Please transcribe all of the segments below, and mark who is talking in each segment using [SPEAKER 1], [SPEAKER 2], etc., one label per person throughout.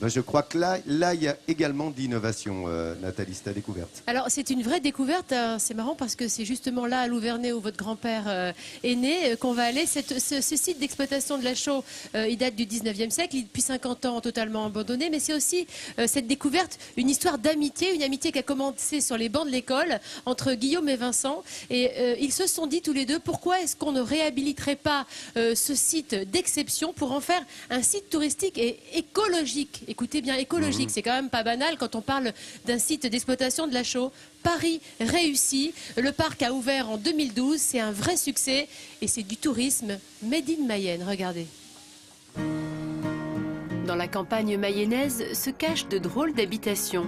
[SPEAKER 1] Ben, je crois que là, il y a également d'innovation, Nathalie, c'est ta découverte.
[SPEAKER 2] Alors, c'est une vraie découverte. C'est marrant parce que c'est justement là, à Louvernay, où votre grand-père est né, qu'on va aller. Ce site d'exploitation de la chaux, il date du 19e siècle. Il est depuis 50 ans totalement abandonné. Mais c'est aussi cette découverte, une histoire d'amitié, une amitié qui a commencé sur les bancs de l'école entre Guillaume et Vincent. Et ils se sont dit tous les deux, pourquoi est-ce qu'on ne réhabiliterait pas ce site d'exception pour en faire un site touristique et écologique. Écoutez bien, écologique, c'est quand même pas banal quand on parle d'un site d'exploitation de la chaux. Paris réussi, le parc a ouvert en 2012, c'est un vrai succès et c'est du tourisme made in Mayenne, regardez. Dans la campagne mayonnaise se cachent de drôles d'habitations.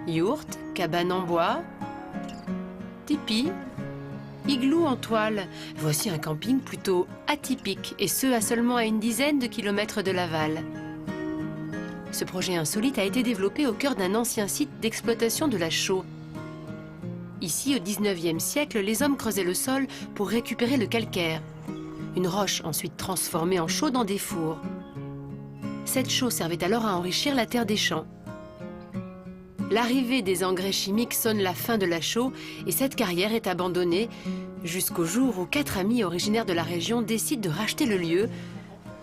[SPEAKER 2] Yourtes, cabanes en bois, tipis, igloo en toile. Voici un camping plutôt atypique, et ce à seulement à une dizaine de kilomètres de Laval. Ce projet insolite a été développé au cœur d'un ancien site d'exploitation de la chaux. Ici, au 19e siècle, les hommes creusaient le sol pour récupérer le calcaire. Une roche ensuite transformée en chaux dans des fours. Cette chaux servait alors à enrichir la terre des champs. L'arrivée des engrais chimiques sonne la fin de la chaux et cette carrière est abandonnée jusqu'au jour où 4 amis originaires de la région décident de racheter le lieu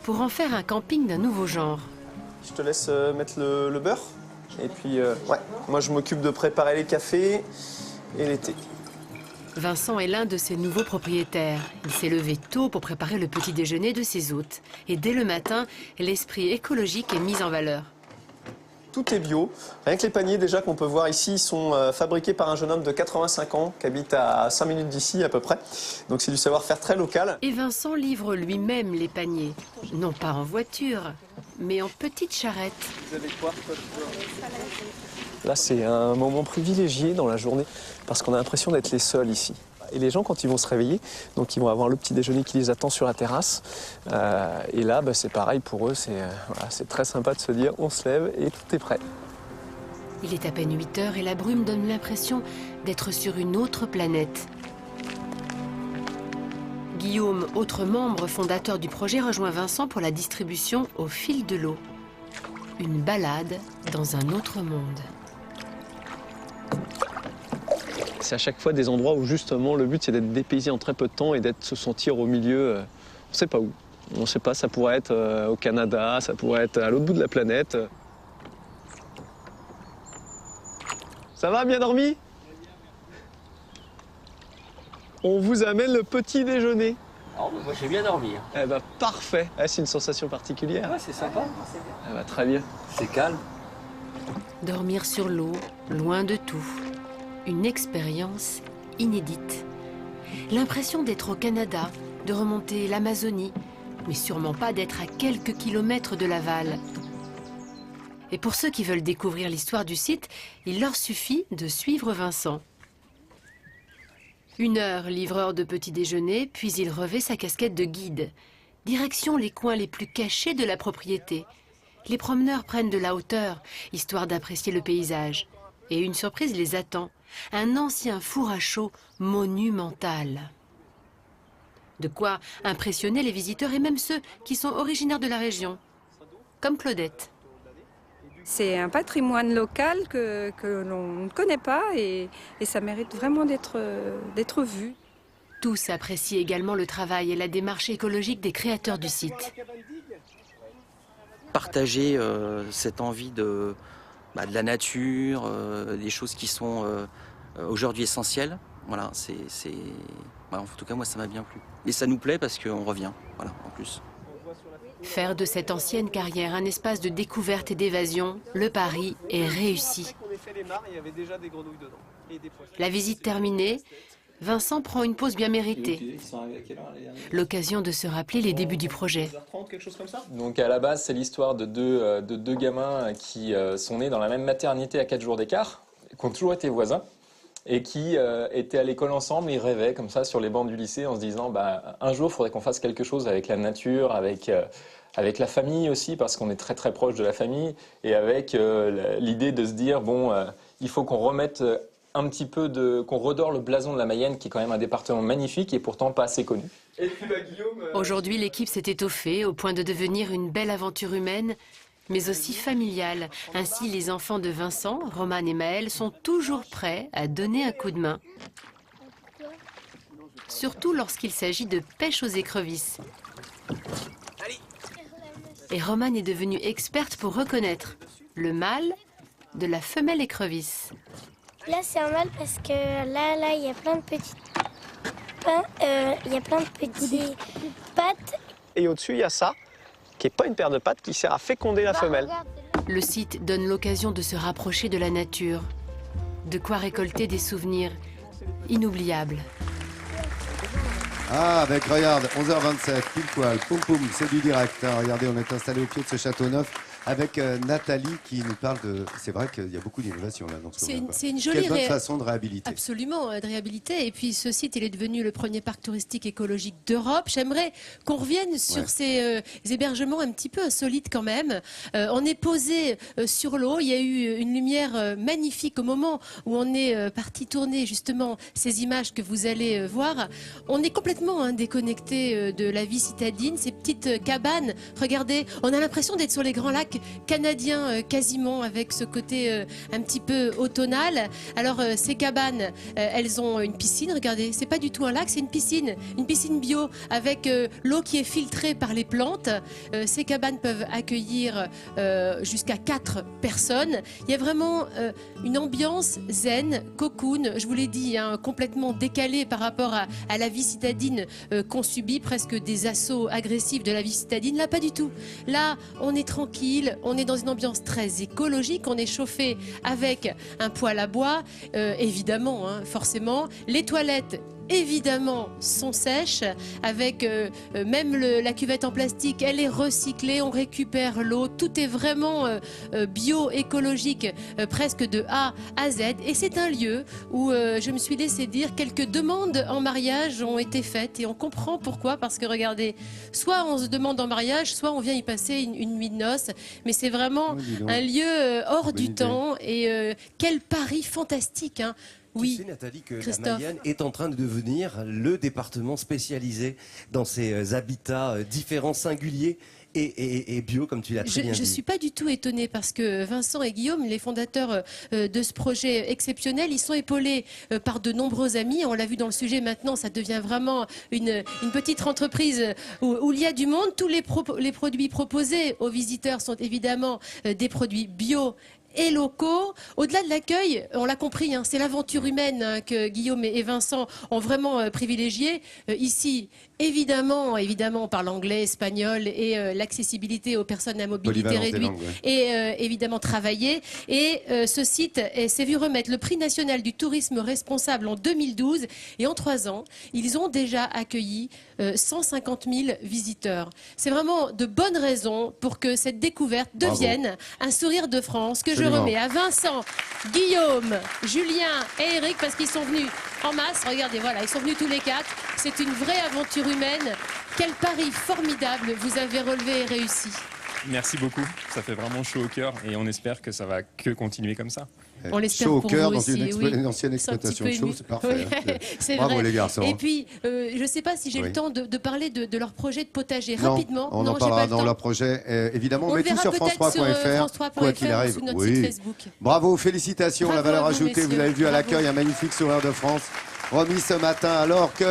[SPEAKER 2] pour en faire un camping d'un nouveau genre.
[SPEAKER 3] Je te laisse mettre le beurre. Et puis, ouais, moi je m'occupe de préparer les cafés et les thés.
[SPEAKER 2] Vincent est l'un de ses nouveaux propriétaires. Il s'est levé tôt pour préparer le petit déjeuner de ses hôtes. Et dès le matin, l'esprit écologique est mis en valeur.
[SPEAKER 3] Tout est bio. Rien que les paniers déjà qu'on peut voir ici, ils sont fabriqués par un jeune homme de 85 ans qui habite à 5 minutes d'ici à peu près. Donc c'est du savoir-faire très local.
[SPEAKER 2] Et Vincent livre lui-même les paniers. Non pas en voiture, mais en petite charrette.
[SPEAKER 3] Vous avez quoi? Là, c'est un moment privilégié dans la journée parce qu'on a l'impression d'être les seuls ici. Et les gens, quand ils vont se réveiller, donc ils vont avoir le petit déjeuner qui les attend sur la terrasse. Et là, bah, c'est pareil pour eux, c'est très sympa de se dire on se lève et tout est prêt.
[SPEAKER 2] Il est à peine 8 heures et la brume donne l'impression d'être sur une autre planète. Guillaume, autre membre fondateur du projet, rejoint Vincent pour la distribution au fil de l'eau. Une balade dans un autre monde.
[SPEAKER 3] C'est à chaque fois des endroits où justement le but c'est d'être dépaysé en très peu de temps et d'être se sentir au milieu, on ne sait pas où. On ne sait pas, ça pourrait être au Canada, ça pourrait être à l'autre bout de la planète. Ça va, bien dormi? On vous amène le petit déjeuner.
[SPEAKER 4] Oh, moi j'ai bien dormi.
[SPEAKER 3] Eh ben parfait. Ah, c'est une sensation particulière.
[SPEAKER 4] Ouais, c'est sympa.
[SPEAKER 3] Eh ben, très bien.
[SPEAKER 4] C'est calme.
[SPEAKER 2] Dormir sur l'eau, loin de tout. Une expérience inédite. L'impression d'être au Canada, de remonter l'Amazonie, mais sûrement pas d'être à quelques kilomètres de Laval. Et pour ceux qui veulent découvrir l'histoire du site, il leur suffit de suivre Vincent. 1 heure, livreur de petit déjeuner, puis il revêt sa casquette de guide. Direction les coins les plus cachés de la propriété. Les promeneurs prennent de la hauteur, histoire d'apprécier le paysage. Et une surprise les attend, un ancien four à chaux monumental. De quoi impressionner les visiteurs et même ceux qui sont originaires de la région, comme Claudette.
[SPEAKER 5] C'est un patrimoine local que l'on ne connaît pas et ça mérite vraiment d'être vu.
[SPEAKER 2] Tous apprécient également le travail et la démarche écologique des créateurs du site.
[SPEAKER 6] Partager cette envie de la nature, des choses qui sont aujourd'hui essentielles. Voilà, en tout cas, moi, ça m'a bien plu. Et ça nous plaît parce qu'on revient, voilà, en plus.
[SPEAKER 2] Faire de cette ancienne carrière un espace de découverte et d'évasion, le pari est réussi. La visite terminée, Vincent prend une pause bien méritée. L'occasion de se rappeler les débuts du projet.
[SPEAKER 7] Donc à la base, c'est l'histoire de deux gamins qui sont nés dans la même maternité à 4 jours d'écart, qui ont toujours été voisins et qui étaient à l'école ensemble. Ils rêvaient comme ça sur les bancs du lycée en se disant un jour, il faudrait qu'on fasse quelque chose avec la nature, avec la famille aussi, parce qu'on est très très proche de la famille, et avec l'idée de se dire il faut qu'on remette un petit peu qu'on redore le blason de la Mayenne, qui est quand même un département magnifique et pourtant pas assez connu.
[SPEAKER 2] Aujourd'hui, l'équipe s'est étoffée au point de devenir une belle aventure humaine, mais aussi familiale. Ainsi, les enfants de Vincent, Romane et Maëlle sont toujours prêts à donner un coup de main. Surtout lorsqu'il s'agit de pêche aux écrevisses. Et Romane est devenue experte pour reconnaître le mâle de la femelle écrevisse.
[SPEAKER 4] Là, c'est un mâle parce que là, il y a plein de petites pattes.
[SPEAKER 3] Et au-dessus, il y a ça, qui n'est pas une paire de pattes, qui sert à féconder la femelle.
[SPEAKER 2] Le site donne l'occasion de se rapprocher de la nature, de quoi récolter des souvenirs inoubliables.
[SPEAKER 1] Ah, avec, regarde, 11h27, pile poil, poum poum, c'est du direct. Hein. Regardez, on est installé au pied de ce château neuf avec Nathalie qui nous parle de... C'est vrai qu'il y a beaucoup d'innovation là.
[SPEAKER 2] C'est une jolie
[SPEAKER 1] Quelle bonne façon de réhabiliter.
[SPEAKER 2] Absolument, de réhabiliter. Et puis ce site, il est devenu le premier parc touristique écologique d'Europe. J'aimerais qu'on revienne sur ces hébergements un petit peu insolites quand même. On est posé sur l'eau. Il y a eu une lumière magnifique au moment où on est parti tourner justement ces images que vous allez voir. On est complètement déconnecté de la vie citadine. Ces petites cabanes, regardez, on a l'impression d'être sur les grands lacs canadiens quasiment, avec ce côté un petit peu automnal. Alors ces cabanes, elles ont une piscine, regardez, c'est pas du tout un lac, c'est une piscine bio avec l'eau qui est filtrée par les plantes. Ces cabanes peuvent accueillir jusqu'à 4 personnes. Il y a vraiment une ambiance zen, cocoon, je vous l'ai dit, complètement décalée par rapport à la vie citadine qu'on subit, presque des assauts agressifs de la vie citadine. Là, pas du tout. Là, on est tranquille. On est dans une ambiance très écologique, on est chauffé avec un poêle à bois, évidemment, forcément. Les toilettes, évidemment, sont sèches, avec même la cuvette en plastique, elle est recyclée, on récupère l'eau, tout est vraiment bio, écologique, presque de A à Z. Et c'est un lieu où je me suis laissé dire quelques demandes en mariage ont été faites, et on comprend pourquoi, parce que regardez, soit on se demande en mariage, soit on vient y passer une nuit de noces, mais c'est vraiment un lieu hors du temps, et quel pari fantastique, hein. Oui,
[SPEAKER 8] tu sais, Nathalie, que
[SPEAKER 2] Christophe.
[SPEAKER 8] la Mayenne est en train de devenir le département spécialisé dans ces habitats différents, singuliers et bio, comme tu l'as très bien dit.
[SPEAKER 2] Je ne suis pas du tout étonnée parce que Vincent et Guillaume, les fondateurs de ce projet exceptionnel, ils sont épaulés par de nombreux amis. On l'a vu dans le sujet maintenant, ça devient vraiment une petite entreprise où il y a du monde. Tous les produits proposés aux visiteurs sont évidemment des produits bio et locaux. Au-delà de l'accueil, on l'a compris, c'est l'aventure humaine que Guillaume et Vincent ont vraiment privilégiée. Ici, évidemment, on parle anglais, espagnol, et l'accessibilité aux personnes à mobilité réduite est évidemment travaillée. Et ce site s'est vu remettre le prix national du tourisme responsable en 2012. Et en 3 ans, ils ont déjà accueilli 150 000 visiteurs. C'est vraiment de bonnes raisons pour que cette découverte devienne un sourire de France que je remets à Vincent, Guillaume, Julien et Eric, parce qu'ils sont venus en masse. Regardez, voilà, ils sont venus tous les 4. C'est une vraie aventure humaine. Quel pari formidable vous avez relevé et réussi.
[SPEAKER 9] Merci beaucoup, ça fait vraiment chaud au cœur et on espère que ça va que continuer comme ça.
[SPEAKER 2] On l'espère
[SPEAKER 1] chaud au
[SPEAKER 2] pour
[SPEAKER 1] cœur
[SPEAKER 2] vous
[SPEAKER 1] dans
[SPEAKER 2] aussi,
[SPEAKER 1] une ancienne exploitation de chaux, c'est parfait.
[SPEAKER 2] C'est
[SPEAKER 1] Bravo
[SPEAKER 2] vrai.
[SPEAKER 1] les garçons.
[SPEAKER 2] Et puis, je ne sais pas si j'ai le temps de parler de leur projet de potager rapidement.
[SPEAKER 1] On en parlera dans leur projet, évidemment. On met tout sur France3.fr, quoi qu'il arrive.
[SPEAKER 2] Sur notre site Facebook.
[SPEAKER 1] Bravo, félicitations,
[SPEAKER 2] Bravo
[SPEAKER 1] la valeur
[SPEAKER 2] à vous,
[SPEAKER 1] ajoutée.
[SPEAKER 2] messieurs.
[SPEAKER 1] Vous avez vu à l'accueil un magnifique sourire de France remis ce matin alors que...